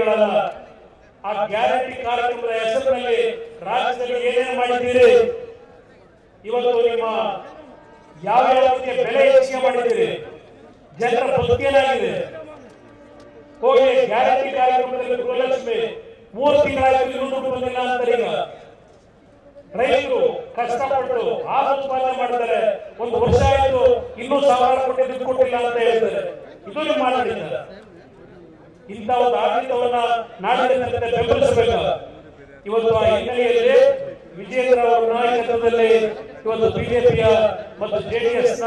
ಗ್ಯಾರಂಟಿಗಳಲ್ಲ. ಆ ಗ್ಯಾರಂಟಿ ಕಾರ್ಯಕ್ರಮದ ಹೆಸರಿನಲ್ಲಿ ರಾಜ್ಯದಲ್ಲಿ ಏನೇನು ಮಾಡಿದ್ದೀರಿ, ಇವತ್ತು ನಿಮ್ಮ ಯಾವ ರೀತಿಯ ಬೆಲೆ ಹೆಚ್ಚಿಗೆ ಮಾಡಿದ್ದೀರಿ, ಜನರ ಬದುಕೇನಾಗಿದೆ. ಹೋಗಿ ಗ್ಯಾರಂಟಿ ಕಾರ್ಯಕ್ರಮದಲ್ಲಿ ಗೃಹಲಕ್ಷ್ಮಿ 3 ತಿಂಗಳಾಯ್ತು ಇನ್ನೂ ದುಡ್ಡು ಬಂದಿಲ್ಲ ಅಂತಾರೆ. ಈಗ ರೈತರು ಕಷ್ಟಪಟ್ಟು ಹಾಲು ಉತ್ಪಾದನೆ ಮಾಡ್ತಾರೆ, 1 ವರ್ಷ ಆಯ್ತು ಇನ್ನೂ 1000 ಕೋಟಿ ದುಡ್ಡು ಕೊಟ್ಟಿಲ್ಲ ಅಂತ ಹೇಳ್ತಾರೆ. ಇದು ನೀವು ಮಾಡಿದ್ದಾರೆ. ಇಂಥ ಒಂದು ಆಡಳಿತವನ್ನ ನಾಡಿನ ಬೆಂಬಲಿಸಬೇಕು. ಇವತ್ತು ಆ ಹಿನ್ನೆಲೆಯಲ್ಲಿ ವಿಜೇಂದ್ರ ಅವರ ನಾಯಕತ್ವದಲ್ಲಿ ಇವತ್ತು ಬಿಜೆಪಿಯ ಮತ್ತು ಜೆಡಿಎಸ್ ನ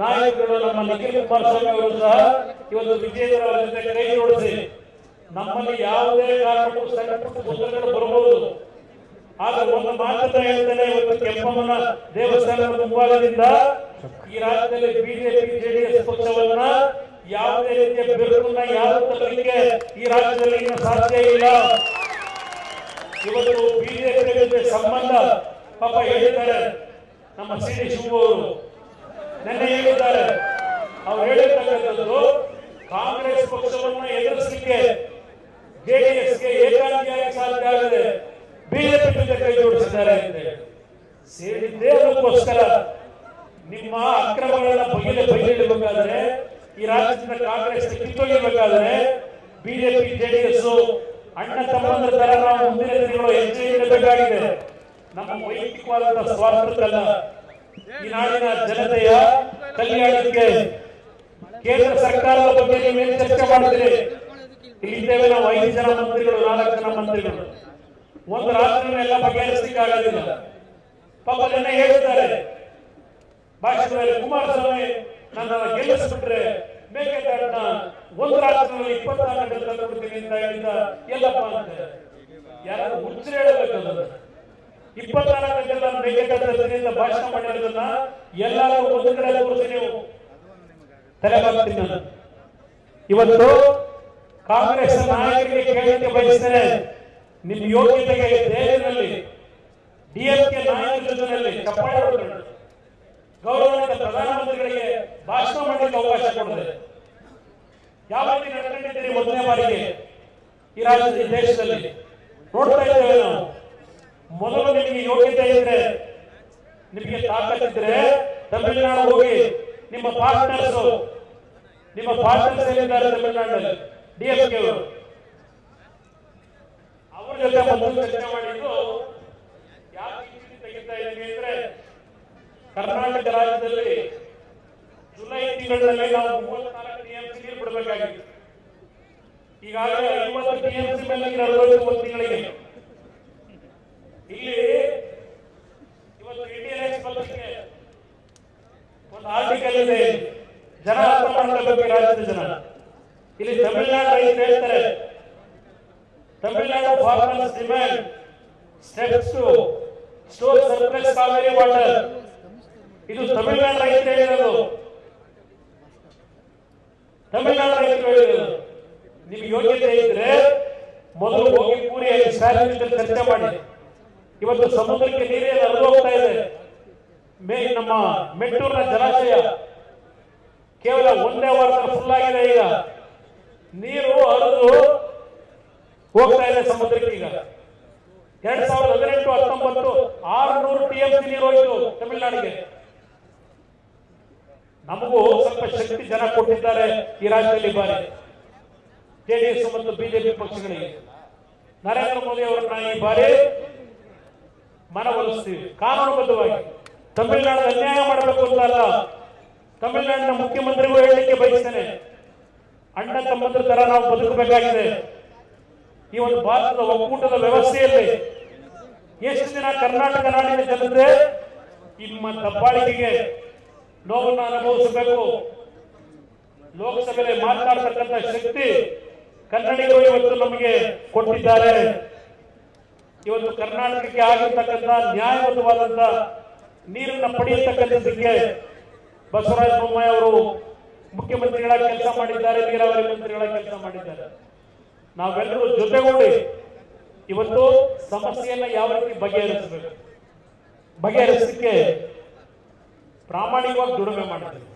ನಾಯಕರು ನಮ್ಮ ನಿಖಿಲ್ ಕುಮಾರಸ್ವಾಮಿ ಅವರು ಸಹ ಇವತ್ತು ವಿಜೇಂದ್ರ ಅವರ ಜೊತೆ ಕೈ ಜೋಡಿಸಿ ನಮ್ಮಲ್ಲಿ ಯಾವುದೇ ಕಾರಣಕ್ಕೂ ಸಣ್ಣ ಪುಟ್ಟ ಗೊಂದಲಗಳು ಬರಬಹುದು. ಆದ್ರೆ ಒಂದು ಮಾತನ್ನ ಹೇಳ್ತೇನೆ, ಇವತ್ತು ಕೆಂಪಮ್ಮನ ದೇವಸ್ಥಾನದ ಮುಂಭಾಗದಿಂದ ಈ ರಾಜ್ಯದಲ್ಲಿ ಬಿಜೆಪಿ ಜೆಡಿಎಸ್ ಪಕ್ಷವನ್ನ ಯಾವುದೇ ರೀತಿಯ ಬೆರಳನ್ನ ಯಾರು ತರಲಿಕ್ಕೆ ಈ ರಾಜ್ಯದಲ್ಲಿ ಇನ್ನು ಸಾಧ್ಯ ಇಲ್ಲ. ಇವತ್ತು ಬಿಜೆಪಿ ಜೊತೆ ಸಂಬಂಧ ಪಾಪ ಹೇಳಿದ್ದಾರೆ ನಮ್ಮ ಸಿ ಡಿ ಶಿವ ಅವರು ನಿನ್ನೆ ಹೇಳಿದ್ದಾರೆ. ಅವ್ರು ಹೇಳಿರ್ತಕ್ಕಂಥದ್ದು ಕಾಂಗ್ರೆಸ್ ಪಕ್ಷವನ್ನ ಎದುರಿಸಲಿಕ್ಕೆ ಜೆಡಿಎಸ್ಗೆ ಏಕಾಂಗಿಯಾಗಿ ಸಾಧ್ಯ ಆಗದೆ ಬಿಜೆಪಿ ಜೊತೆ ಕೈ ಜೋಡಿಸಿದ್ದಾರೆ ಅಂತ ಸೇರಿದ್ದೇ. ಅದಕ್ಕೋಸ್ಕರ ನಿಮ್ಮ ಅಕ್ರಮಗಳನ್ನ ಬಗೆಹರಿಸಬೇಕಾದ್ರೆ, ಈ ರಾಜ್ಯದ ಕಾಂಗ್ರೆಸ್ ಕಿತ್ತೊಗೆಯಬೇಕಾದ್ರೆ ಬಿಜೆಪಿ ಜೆಡಿಎಸ್ ಅಣ್ಣ ತಮ್ಮಂದ್ರ ತರ ನಾವು ಮುಂದಿನ ದಿನಗಳು ಹೆಜ್ಜೆ ಇಡಬೇಕಾಗಿದೆ. ನಮ್ಮ ವೈಯಕ್ತಿಕವಾದಂತಹ ಸ್ವಾರ್ಥಕ್ಕಲ್ಲ, ಈ ನಾಡಿನ ಜನತೆಯ ಕಲ್ಯಾಣಕ್ಕೆ ಕೇಂದ್ರ ಸರ್ಕಾರದ ಬಗ್ಗೆ ನೀವೇನು ಚರ್ಚೆ ಮಾಡಿದ್ರಿ. ಇಲ್ಲಿದ್ದೇವೆ ನಾವು 5 ಜನ ಮಂತ್ರಿಗಳು, 4 ಜನ ಮಂತ್ರಿಗಳು. ಒಂದು ರಾತ್ರಿ ಎಲ್ಲ ಬಗೆಹರಿಸಲಿಕ್ಕೆ ಆಗೋದಿಲ್ಲ. ಪಾಪ ನಿನ್ನೆ ಹೇಳಿದ್ದಾರೆ ಭಾಷಣದಲ್ಲಿ, ಕುಮಾರಸ್ವಾಮಿ ನನ್ನ ಗೆಲ್ಲಿಸ್ಬಿಟ್ರೆ ಮೇಕೆದಾಟನ ಒಂದು ರಾಷ್ಟ್ರದಲ್ಲಿ 24 ಗಂಟೆ ತಂದುಬಿಡ್ತೀನಿ ಅಂತ ಹೇಳಿದ ಎಲ್ಲಪ್ಪ ಅಂತ ಯಾರು ಹುಚ್ಚರು ಹೇಳಬೇಕಲ್ಲ. 24 ಗಂಟೆ ನಾನು ಮೇಕೆದಾಟ ತರ್ತೀನಿ ಅಂತ ಭಾಷಣ ಮಾಡಿರೋದನ್ನ ಎಲ್ಲರೂ ಒಂದು ಕಡೆ ತೋರಿಸಿ ನೀವು ತಲೆಬಾಗ್ತೀನಿ. ನಾನು ಇವತ್ತು ಕಾಂಗ್ರೆಸ್ ನಾಯಕರಿಗೆ ಕೇಳಲಿಕ್ಕೆ ಬಯಸ್ತೇನೆ, ನಿಮ್ಮ ಯೋಗ್ಯತೆಗೆ ದೇಶದಲ್ಲಿ ಡಿಎಂಕೆ ನಾಯಕರ ಜೊತೆಯಲ್ಲಿ ಚಪ್ಪಾಳೆ ಹೊಡೆದು ಗೌರವಾನ್ವಿತ ಪ್ರಧಾನಮಂತ್ರಿಗಳಿಗೆ ಭಾಷಣ ಮಾಡಲಿಕ್ಕೆ ಅವಕಾಶ ಕೊಡದೆ ಯಾವ ರೀತಿ ನಡ್ಕೊಂಡಿದ್ದೀರಿ ಮೊದಲನೇ ಬಾರಿಗೆ ಈ ರಾಜ್ಯದ ದೇಶದಲ್ಲಿ ನೋಡ್ತಾ ಇದ್ದೇವೆ ನಾವು. ಮೊದಲು ನಿಮಗೆ ಯೋಗ್ಯತೆ ಇದ್ರೆ, ನಿಮಗೆ ತಾಕತ್ತಿದ್ರೆ ತಮಿಳುನಾಡು ಹೋಗಿ ನಿಮ್ಮ ಪಾರ್ಟ್ನರ್ಸ್ ಏನಿದ್ದಾರೆ ತಮಿಳುನಾಡಿನಲ್ಲಿ ಡಿಎಂಕೆ ಅವರು, ಅವ್ರ ಜೊತೆ ಮೊದಲು ಚರ್ಚೆ ಮಾಡಿದ್ದು ಯಾಕೆ ತೆಗಿತಾ ಇದ್ದೀವಿ ಅಂದ್ರೆ, ಕರ್ನಾಟಕ ರಾಜ್ಯದಲ್ಲಿ ಜುಲೈ ತಿಂಗಳಲ್ಲಿ ನಾವು 34 ಟಿಎಂಸಿ ನೀರು ಬಿಡಬೇಕಾಗಿತ್ತು. ಈಗಾಗಲೇ 50 ಟಿಎಂಸಿ ಮೇಲೆ ನೀರು 60 ತಿಂಗಳಿಗೆ. ಇಲ್ಲಿ ಇವತ್ತು ಇಂಡಿಯನ್ ಎಕ್ಸ್‌ಗೆ ಒಂದು ಆರ್ಟಿಕಲ್ ಇದೆ, ಜನ ಅರ್ಥ ಮಾಡ್ಕೋಬೇಕು ಈ ರಾಜ್ಯದ ಜನ. ಇಲ್ಲಿ ತಮಿಳುನಾಡು ರೈತರು ಹೇಳ್ತಾರೆ, Tamil Nadu farmers demand steps to store surplus Kaveri water. ಇದು ತಮಿಳುನಾಡು ರೈತರು ಹೇಳಿರೋದು. ತಮಿಳುನಾಡು ರೈತರು ಹೇಳಿರೋದು. ನಿಮ್ಗೆ ಯೋಗ್ಯತೆ ಇದ್ರೆ ಮೊದಲು ಹೋಗಿ ಪೂರಿಯಲ್ಲಿ ಸಾರ್ವಜನಿಕರು ಚರ್ಚೆ ಮಾಡಿ. ಇವತ್ತು ಸಮುದ್ರಕ್ಕೆ ನೀರೇ ಹರಿದು ಹೋಗ್ತಾ ಇದೆ. ನಮ್ಮ ಮೆಟ್ಟೂರಿನ ಜಲಾಶಯ ಕೇವಲ 1 ವಾರದಲ್ಲಿ ಫುಲ್ ಆಗಿದೆ. ಈಗ ನೀರು ಹರಿದು ಹೋಗ್ತಾ ಇದೆ ಸಮುದ್ರಕ್ಕೆ. ಈಗ 2018-19 600 ಟಿಎಂಸಿ ನೀರು ಹೋಯಿತು ತಮಿಳುನಾಡಿಗೆ. ನಮಗೂ ಸ್ವಲ್ಪ ಶಕ್ತಿ ಜನ ಕೊಟ್ಟಿದ್ದಾರೆ ಈ ರಾಜ್ಯದಲ್ಲಿ ಬಾರಿ ಜೆಡಿಎಸ್ ಮತ್ತು ಬಿಜೆಪಿ ಪಕ್ಷಗಳಿಗೆ. ನರೇಂದ್ರ ಮೋದಿ ಅವರನ್ನ ಈ ಬಾರಿ ಮನವೊಲಿಸ್ತೀವಿ ಕಾನೂನುಬದ್ಧವಾಗಿ. ತಮಿಳುನಾಡು ಅನ್ಯಾಯ ಮಾಡಬೇಕು ಅಂತ ಅಲ್ಲ, ತಮಿಳುನಾಡಿನ ಮುಖ್ಯಮಂತ್ರಿಗಳು ಹೇಳಲಿಕ್ಕೆ ಬಯಸ್ತೇನೆ, ಅಣ್ಣ ತಮ್ಮಂದ್ರ ತರ ನಾವು ಬದುಕಬೇಕಾಗಿದೆ. ಈ ಒಂದು ಭಾರತದ ಒಕ್ಕೂಟದ ವ್ಯವಸ್ಥೆಯಲ್ಲಿ ಎಷ್ಟು ದಿನ ಕರ್ನಾಟಕ ನಾಡಿನ ಜನತೆ ನಿಮ್ಮ ದಬ್ಬಾಳಿಕೆಗೆ ನೋವನ್ನು ಅನುಭವಿಸಬೇಕು. ಲೋಕಸಭೆಯಲ್ಲಿ ಮಾತನಾಡತಕ್ಕಂಥ ಶಕ್ತಿ ಕನ್ನಡಿಗರು ಇವತ್ತು ನಮಗೆ ಕೊಟ್ಟಿದ್ದಾರೆ. ಇವತ್ತು ಕರ್ನಾಟಕಕ್ಕೆ ಆಗಿರ್ತಕ್ಕಂಥ ನ್ಯಾಯಬದ್ಧವಾದಂತ ನೀರನ್ನ ಪಡೆಯತಕ್ಕಂಥದ್ದಕ್ಕೆ ಬಸವರಾಜ ಬೊಮ್ಮಾಯಿ ಅವರು ಮುಖ್ಯಮಂತ್ರಿಗಳ ಕೆಲಸ ಮಾಡಿದ್ದಾರೆ, ನೀರಾವರಿ ಮಂತ್ರಿಗಳ ಕೆಲಸ ಮಾಡಿದ್ದಾರೆ. ನಾವೆಲ್ಲರೂ ಜೊತೆಗೂಡಿ ಇವತ್ತು ಸಮಸ್ಯೆಯನ್ನ ಯಾವ ರೀತಿ ಬಗೆಹರಿಸಬೇಕು, ಬಗೆಹರಿಸಲಿಕ್ಕೆ ಪ್ರಾಮಾಣಿಕವಾಗಿ ದುಡಿಮೆ ಮಾಡ್ತೀವಿ.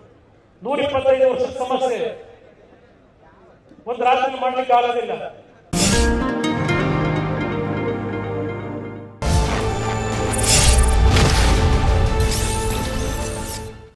125 ವರ್ಷದ ಸಮಸ್ಯೆ ಒಂದು ರಾತ್ರಿ ಮಾಡ್ಲಿಕ್ಕೆ ಆಗೋದಿಲ್ಲ.